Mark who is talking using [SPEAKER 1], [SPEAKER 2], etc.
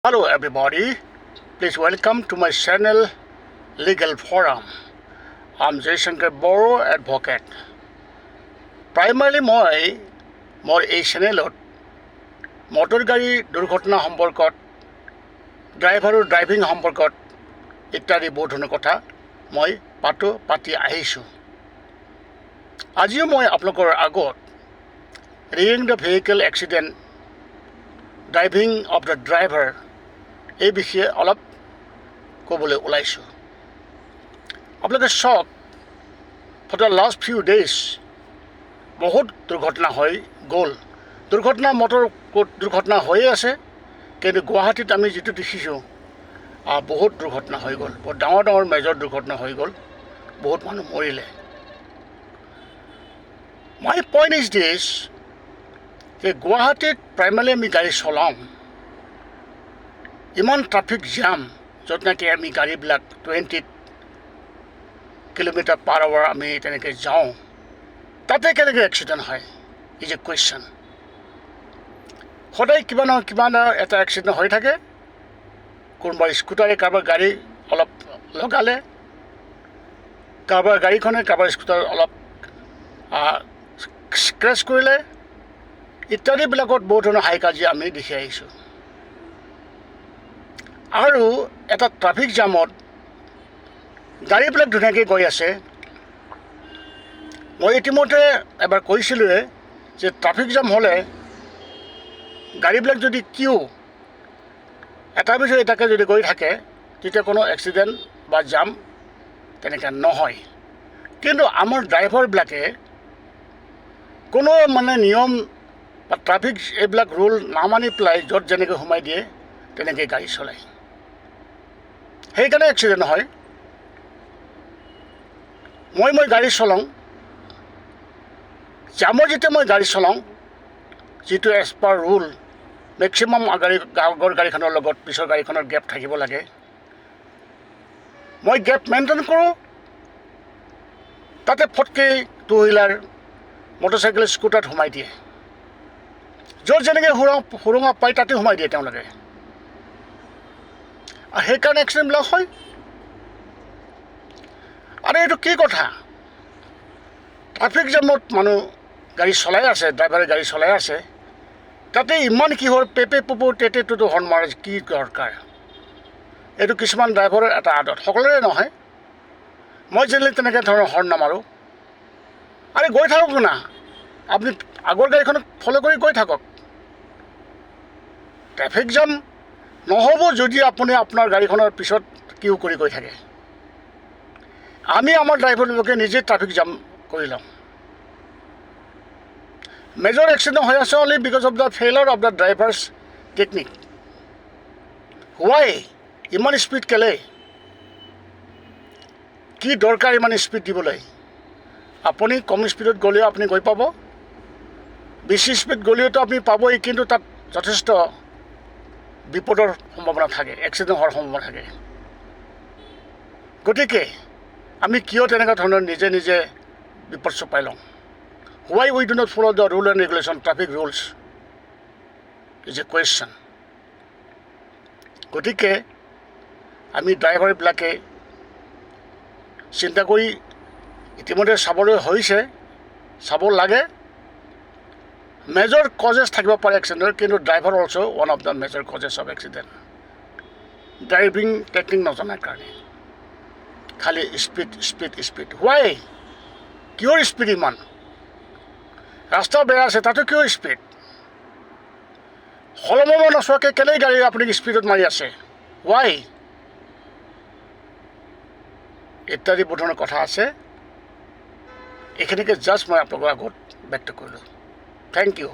[SPEAKER 1] Hello everybody, please welcome to my channel Legal Forum. I'm Jaishankar Boro, advocate. Primarily মোৰ এই চেনেলত motor গাড়ী দুৰ্ঘটনা সম্পৰ্কত ড্ৰাইভাৰৰ ড্ৰাইভিং সম্পৰ্কত ইত্যাদি বহুত ধৰণৰ কথা মই পাতি আহিছোঁ। আজিও মই আপোনালোকৰ আগত reading the vehicle accident driving of the driver এই বিষয়ে অলপ ক'বলৈ ওলাইছোঁ। আপোনালোকে চাওক, for the last few days বহুত দুৰ্ঘটনা হৈ গ'ল। মটৰ দুৰ্ঘটনা হৈয়ে আছে, কিন্তু গুৱাহাটীত আমি যিটো দেখিছোঁ বহুত দুৰ্ঘটনা হৈ গ'ল, বহুত ডাঙৰ মেজৰ দুৰ্ঘটনা হৈ গ'ল, বহুত মানুহ মৰিলে। মাই পইণ্ট ইজ দিছ যে গুৱাহাটীত প্ৰাইমাৰী আমি গাড়ী চলাওঁ, ইমান ট্ৰাফিক জাম, য'ত নেকি আমি গাড়ীবিলাক 20 কিলোমিটাৰ পাৰ আৱাৰ আমি তেনেকৈ যাওঁ, তাতে কেনেকৈ এক্সিডেণ্ট হয় ইজ এ কুৱেশ্যন। সদায় কিবা নহয় কিবা এটা এক্সিডেণ্ট হৈ থাকে। কোনোবাৰ স্কুটাৰে কাৰোবাৰ গাড়ী অলপ লগালে, কাৰোবাৰ গাড়ীখনে কাৰোবাৰ স্কুটাৰ অলপ স্ক্ৰেচ কৰিলে, ইত্যাদিবিলাকত বহুত ধৰণৰ হাই কাজিয়া আমি দেখি আহিছোঁ। আৰু এটা ট্ৰাফিক জামত গাড়ীবিলাক ধুনীয়াকৈ গৈ আছে। মই ইতিমধ্যে এবাৰ কৈছিলোঁৱে যে ট্ৰাফিক জাম হ'লে গাড়ীবিলাক যদি এটাৰ পিছত এটাকৈ যদি গৈ থাকে, তেতিয়া কোনো এক্সিডেণ্ট বা জাম তেনেকৈ নহয়। কিন্তু আমাৰ ড্ৰাইভাৰবিলাকে কোনো নিয়ম বা ট্ৰাফিক এইবিলাক ৰুল নামানি পেলাই য'ত যেনেকৈ সোমাই দিয়ে তেনেকৈ গাড়ী চলায়, সেইকাৰণে এক্সিডেণ্ট হয়। মই গাড়ী চলাওঁ, জামৰ যেতিয়া মই গাড়ী চলাওঁ, যিটো এজ পাৰ ৰুল মেক্সিমাম আগৰ গাড়ীখনৰ লগত পিছৰ গাড়ীখনৰ গেপ থাকিব লাগে, মই গেপ মেইনটেইন কৰোঁ। তাতে ফটকৈ টু হুইলাৰ মটৰচাইকেল স্কুটাৰত সোমাই দিয়ে, য'ত যেনেকৈ সুৰুঙা পায় তাতে সোমাই দিয়ে তেওঁলোকে, আৰু সেইকাৰণে এক্সিডেণ্টবিলাক হয়। আৰু এইটো কি কথা, ট্ৰাফিক জামত মানুহ গাড়ী চলাই আছে, ড্ৰাইভাৰে গাড়ী চলাই আছে, তাতে ইমান কিহৰ পেপে পুপু টেটে টুটু হৰ্ণ মাৰে, কি দৰকাৰ? এইটো কিছুমান ড্ৰাইভাৰৰ এটা আদত, সকলোৰে নহয়। মই জেনেৰেলি তেনেকৈ ধৰণৰ হৰ্ণ নামাৰোঁ। আৰে গৈ থাকক না, আপুনি আগৰ গাড়ীখনক ফ'ল' কৰি গৈ থাকক। ট্ৰেফিক জাম নহ'ব যদি আপুনি আপোনাৰ গাড়ীখনৰ পিছত কিউ কৰি গৈ থাকে। আমি আমাৰ ড্ৰাইভাৰবিলাকে নিজে ট্ৰাফিক জাম কৰি লওঁ। মেজৰ এক্সিডেণ্ট হৈ আছে only because of the failure of the drivers technique. Why ইমান স্পীড কেলে? কি দৰকাৰ ইমান স্পীড দিবলৈ? আপুনি কম স্পীডত গ'লেও আপুনি গৈ পাব, বেছি স্পীড গ'লেওতো আপুনি পাবই, কিন্তু তাত যথেষ্ট বিপদৰ সম্ভাৱনা থাকে, এক্সিডেণ্ট হোৱাৰ সম্ভাৱনা থাকে। গতিকে আমি কিয় তেনেকুৱা ধৰণৰ নিজে বিপদ চপাই লওঁ? Why we do not follow' the rule and regulation, traffic rules is a question. গতিকে আমি ড্ৰাইভাৰবিলাকে চিন্তা কৰি ইতিমধ্যে চাবলৈ হৈছে, চাব লাগে। মেজৰ কজেছ থাকিব পাৰে এক্সিডেণ্টৰ, কিন্তু driver also' one of the major causes of accident. Driving technique নজনাৰ কাৰণে খালি স্পীড। হোৱাই? কিহৰ স্পীড ইমান? ৰাস্তা বেয়া আছে, তাতো কিয় স্পীড? সলমব নচোৱাকৈ কেলেই গাড়ী আপুনি স্পীডত মাৰি আছে? হোৱাই? ইত্যাদি বহুত ধৰণৰ কথা আছে। এইখিনিকে জাষ্ট মই আপোনালোকৰ আগত ব্যক্ত কৰিলোঁ। Thank U.